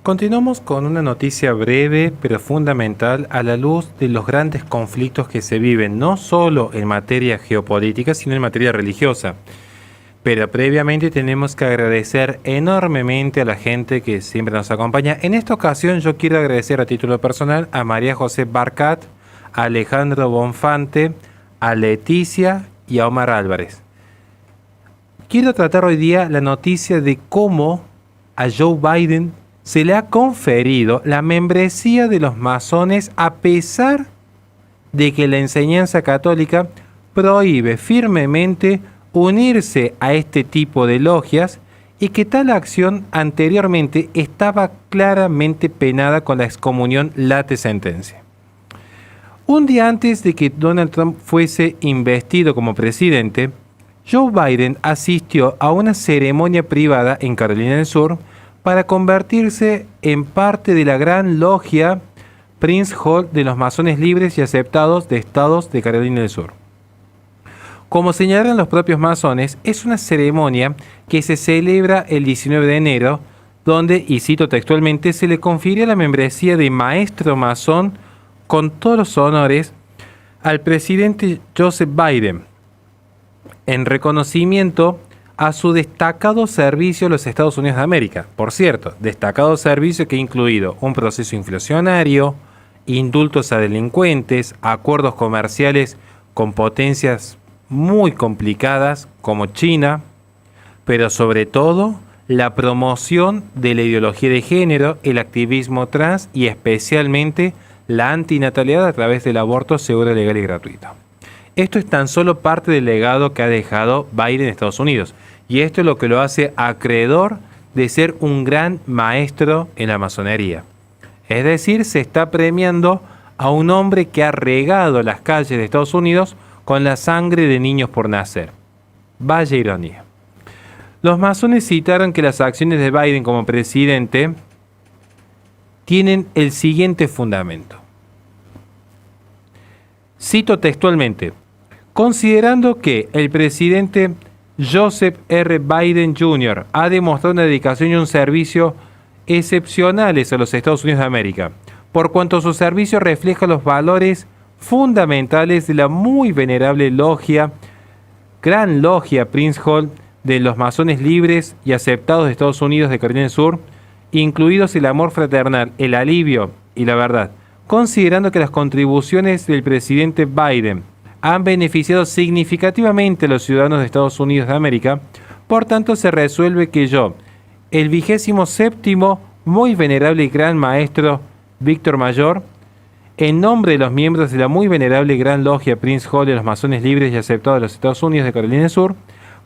Continuamos con una noticia breve pero fundamental a la luz de los grandes conflictos que se viven no solo en materia geopolítica sino en materia religiosa. Pero previamente tenemos que agradecer enormemente a la gente que siempre nos acompaña. En esta ocasión yo quiero agradecer a título personal a María José Barcat, a Alejandro Bonfante, a Leticia y a Omar Álvarez. Quiero tratar hoy día la noticia de cómo a Joe Biden se le ha conferido la membresía de los masones a pesar de que la enseñanza católica prohíbe firmemente unirse a este tipo de logias y que tal acción anteriormente estaba claramente penada con la excomunión late sentencia. Un día antes de que Donald Trump fuese investido como presidente, Joe Biden asistió a una ceremonia privada en Carolina del Sur para convertirse en parte de la gran logia Prince Hall de los masones libres y aceptados de estados de Carolina del Sur. Como señalaron los propios masones, es una ceremonia que se celebra el 19 de enero, donde, y cito textualmente, se le confiere la membresía de maestro masón con todos los honores al presidente Joseph Biden, en reconocimiento a su destacado servicio a los Estados Unidos de América. Por cierto, destacado servicio que ha incluido un proceso inflacionario, indultos a delincuentes, acuerdos comerciales con potencias muy complicadas como China, pero sobre todo la promoción de la ideología de género, el activismo trans y especialmente la antinatalidad a través del aborto seguro, legal y gratuito. Esto es tan solo parte del legado que ha dejado Biden en Estados Unidos. Y esto es lo que lo hace acreedor de ser un gran maestro en la masonería. Es decir, se está premiando a un hombre que ha regado las calles de Estados Unidos con la sangre de niños por nacer. Vaya ironía. Los masones citaron que las acciones de Biden como presidente tienen el siguiente fundamento. Cito textualmente: considerando que el presidente Joseph R. Biden Jr. ha demostrado una dedicación y un servicio excepcionales a los Estados Unidos de América, por cuanto su servicio refleja los valores fundamentales de la muy venerable logia, Gran Logia Prince Hall de los masones libres y aceptados de Estados Unidos de Carolina del Sur, incluidos el amor fraternal, el alivio y la verdad, considerando que las contribuciones del presidente Biden han beneficiado significativamente a los ciudadanos de Estados Unidos de América, por tanto se resuelve que yo, el 27º muy venerable y gran maestro Víctor Mayor, en nombre de los miembros de la muy venerable y gran logia Prince Hall de los masones libres y aceptados de los Estados Unidos de Carolina del Sur,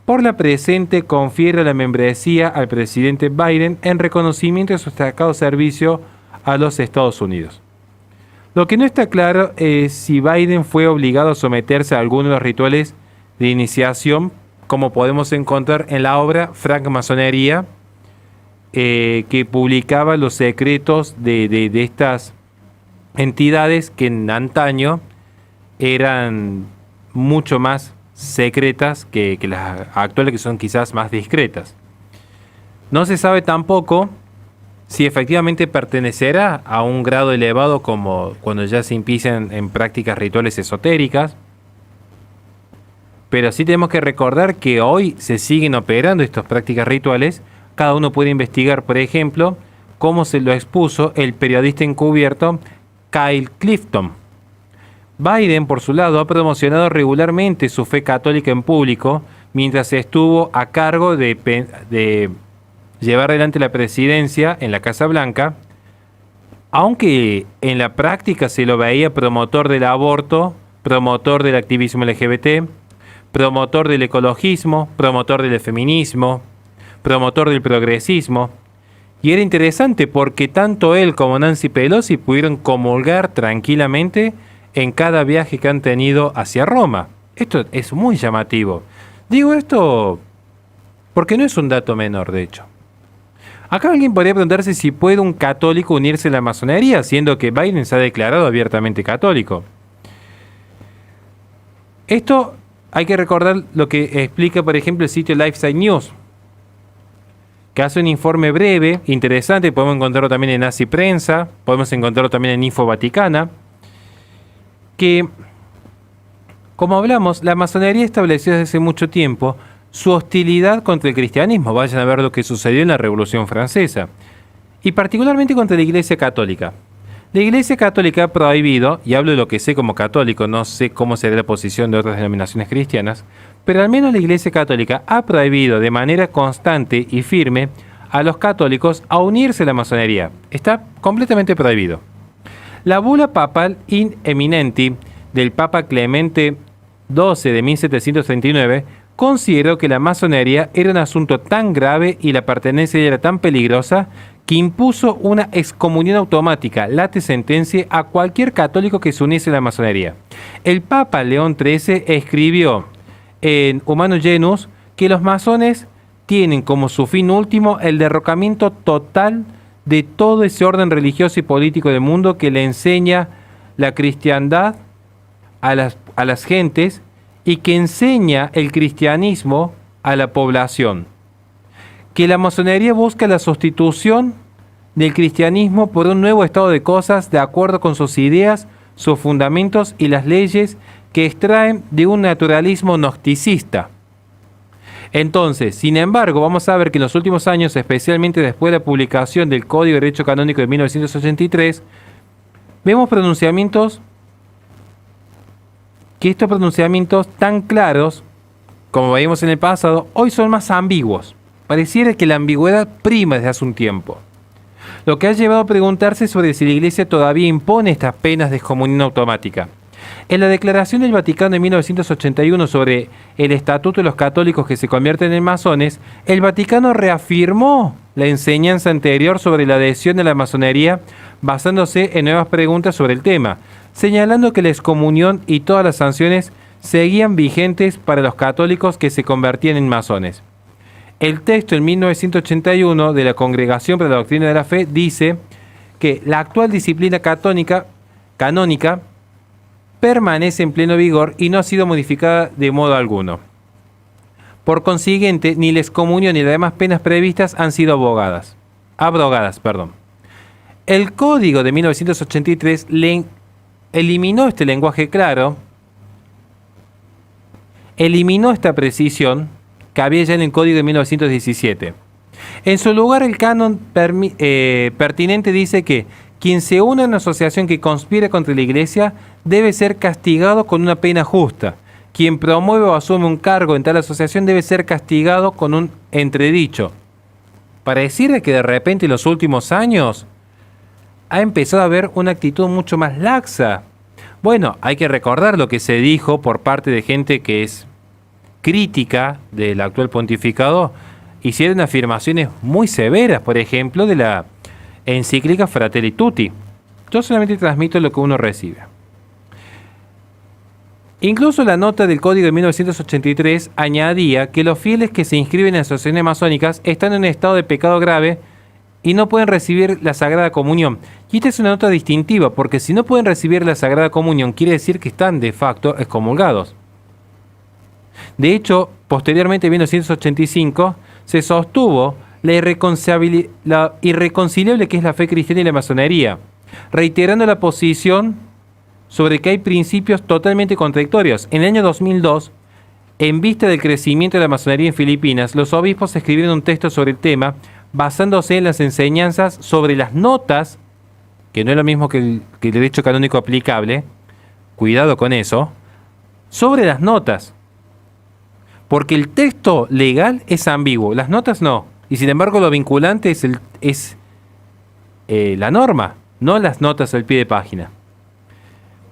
por la presente confiero la membresía al presidente Biden en reconocimiento de su destacado servicio a los Estados Unidos. Lo que no está claro es si Biden fue obligado a someterse a alguno de los rituales de iniciación, como podemos encontrar en la obra Francmasonería, que publicaba los secretos de estas entidades que en antaño eran mucho más secretas que las actuales, que son quizás más discretas. No se sabe tampoco si efectivamente pertenecerá a un grado elevado como cuando ya se empiezan en prácticas rituales esotéricas, pero sí tenemos que recordar que hoy se siguen operando estas prácticas rituales. Cada uno puede investigar, por ejemplo, cómo se lo expuso el periodista encubierto Kyle Clifton. Biden, por su lado, ha promocionado regularmente su fe católica en público mientras estuvo a cargo de llevar adelante la presidencia en la Casa Blanca, aunque en la práctica se lo veía promotor del aborto, promotor del activismo LGBT, promotor del ecologismo, promotor del feminismo, promotor del progresismo. Y era interesante porque tanto él como Nancy Pelosi pudieron comulgar tranquilamente en cada viaje que han tenido hacia Roma. Esto es muy llamativo. Digo esto porque no es un dato menor, de hecho. Acá alguien podría preguntarse si puede un católico unirse a la masonería, siendo que Biden se ha declarado abiertamente católico. Esto hay que recordar lo que explica, por ejemplo, el sitio Lifeside News. que hace un informe breve, interesante, podemos encontrarlo también en Nazi Prensa, podemos encontrarlo también en Info Vaticana, que, como hablamos, la masonería estableció desde hace mucho tiempo su hostilidad contra el cristianismo. Vayan a ver lo que sucedió en la Revolución Francesa, y particularmente contra la Iglesia Católica. La Iglesia Católica ha prohibido, y hablo de lo que sé como católico, no sé cómo será la posición de otras denominaciones cristianas, pero al menos la Iglesia Católica ha prohibido de manera constante y firme a los católicos a unirse a la masonería. Está completamente prohibido. La bula papal in eminenti del Papa Clemente XII de 1739 consideró que la masonería era un asunto tan grave y la pertenencia era tan peligrosa que impuso una excomunión automática, late sentencia, a cualquier católico que se uniese a la masonería. El Papa León XIII escribió en Humanum Genus que los masones tienen como su fin último el derrocamiento total de todo ese orden religioso y político del mundo que le enseña la cristiandad a las gentes y que enseña el cristianismo a la población. Que la masonería busca la sustitución del cristianismo por un nuevo estado de cosas de acuerdo con sus ideas, sus fundamentos y las leyes que extraen de un naturalismo gnosticista. Entonces, sin embargo, vamos a ver que en los últimos años, especialmente después de la publicación del Código de Derecho Canónico de 1983, vemos pronunciamientos, que estos pronunciamientos tan claros, como veíamos en el pasado, hoy son más ambiguos. Pareciera que la ambigüedad prima desde hace un tiempo. Lo que ha llevado a preguntarse sobre si la Iglesia todavía impone estas penas de excomunión automática. En la Declaración del Vaticano de 1981 sobre el Estatuto de los Católicos que se convierten en masones, el Vaticano reafirmó la enseñanza anterior sobre la adhesión a la masonería basándose en nuevas preguntas sobre el tema, señalando que la excomunión y todas las sanciones seguían vigentes para los católicos que se convertían en masones. El texto en 1981 de la Congregación para la Doctrina de la Fe dice que la actual disciplina canónica permanece en pleno vigor y no ha sido modificada de modo alguno. Por consiguiente, ni la excomunión ni las demás penas previstas han sido abrogadas. El Código de 1983 eliminó este lenguaje claro, eliminó esta precisión que había ya en el Código de 1917. En su lugar, el canon pertinente dice que quien se une a una asociación que conspira contra la Iglesia debe ser castigado con una pena justa. Quien promueve o asume un cargo en tal asociación debe ser castigado con un entredicho. Pareciera que de repente en los últimos años ha empezado a haber una actitud mucho más laxa. Bueno, hay que recordar lo que se dijo por parte de gente que es crítica del actual pontificado. Hicieron afirmaciones muy severas, por ejemplo, de la encíclica Fratelli Tutti. Yo solamente transmito lo que uno recibe. Incluso la nota del Código de 1983 añadía que los fieles que se inscriben en asociaciones masónicas están en un estado de pecado grave y no pueden recibir la Sagrada Comunión. Y esta es una nota distintiva, porque si no pueden recibir la Sagrada Comunión, quiere decir que están de facto excomulgados. De hecho, posteriormente en 1985 se sostuvo la irreconciliable que es la fe cristiana y la masonería, reiterando la posición sobre que hay principios totalmente contradictorios. En el año 2002, en vista del crecimiento de la masonería en Filipinas, los obispos escribieron un texto sobre el tema basándose en las enseñanzas sobre las notas, que no es lo mismo que el derecho canónico aplicable, cuidado con eso, sobre las notas. Porque el texto legal es ambiguo, las notas no. Y sin embargo lo vinculante es la norma, no las notas al pie de página.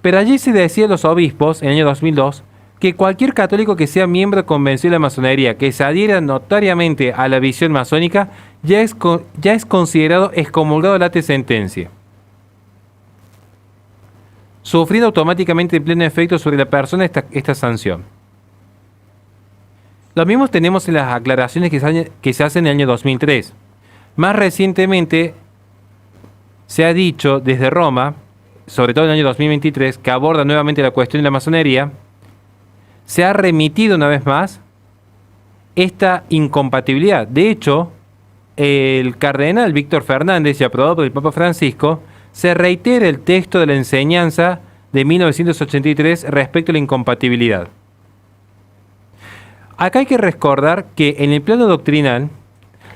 Pero allí se decía a los obispos, en el año 2002, que cualquier católico que sea miembro convencional de la masonería, que se adhiera notariamente a la visión masónica, ya es considerado excomulgado late sentencia, sufriendo automáticamente en pleno efecto sobre la persona esta sanción. Lo mismo tenemos en las aclaraciones que se hacen en el año 2003. Más recientemente se ha dicho desde Roma, sobre todo en el año 2023, que aborda nuevamente la cuestión de la masonería, se ha remitido una vez más esta incompatibilidad. De hecho, el cardenal Víctor Fernández y aprobado por el Papa Francisco, se reitera el texto de la enseñanza de 1983 respecto a la incompatibilidad. Acá hay que recordar que en el plano doctrinal,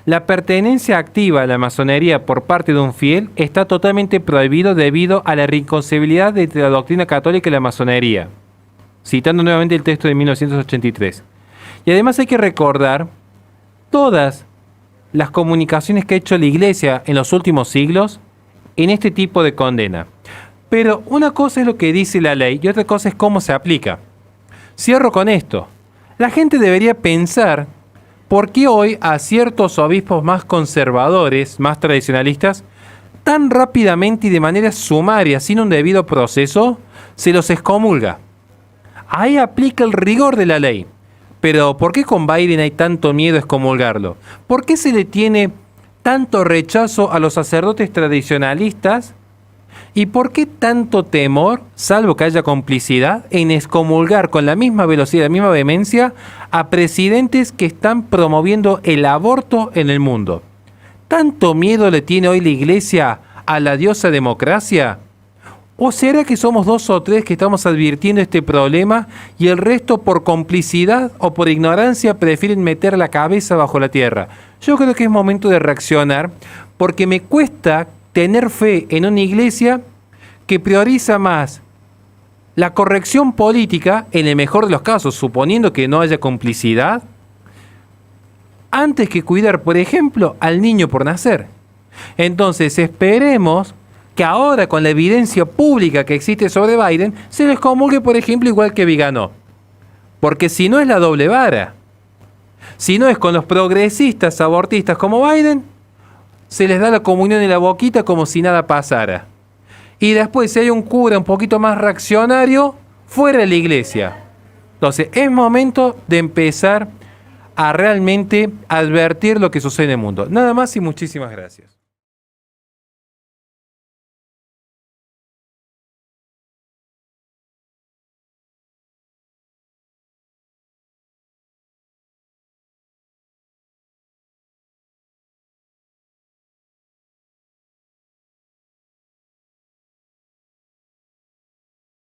la pertenencia activa a la masonería por parte de un fiel está totalmente prohibido debido a la irreconciliabilidad entre la doctrina católica y la masonería. Citando nuevamente el texto de 1983. Y además hay que recordar todas las comunicaciones que ha hecho la Iglesia en los últimos siglos en este tipo de condena. Pero una cosa es lo que dice la ley y otra cosa es cómo se aplica. Cierro con esto. La gente debería pensar por qué hoy a ciertos obispos más conservadores, más tradicionalistas, tan rápidamente y de manera sumaria, sin un debido proceso, se los excomulga. Ahí aplica el rigor de la ley. Pero ¿por qué con Biden hay tanto miedo a excomulgarlo? ¿Por qué se le tiene tanto rechazo a los sacerdotes tradicionalistas? ¿Y por qué tanto temor, salvo que haya complicidad, en excomulgar con la misma velocidad, la misma vehemencia, a presidentes que están promoviendo el aborto en el mundo? ¿Tanto miedo le tiene hoy la Iglesia a la diosa democracia? ¿O será que somos 2 o 3 que estamos advirtiendo este problema y el resto por complicidad o por ignorancia prefieren meter la cabeza bajo la tierra? Yo creo que es momento de reaccionar porque me cuesta tener fe en una iglesia que prioriza más la corrección política, en el mejor de los casos, suponiendo que no haya complicidad, antes que cuidar, por ejemplo, al niño por nacer. Entonces esperemos que ahora, con la evidencia pública que existe sobre Biden, se les comulgue, por ejemplo, igual que Viganó. Porque si no es la doble vara, si no es con los progresistas abortistas como Biden, se les da la comunión en la boquita como si nada pasara. Y después, si hay un cura un poquito más reaccionario, fuera de la iglesia. Entonces, es momento de empezar a realmente advertir lo que sucede en el mundo. Nada más y muchísimas gracias.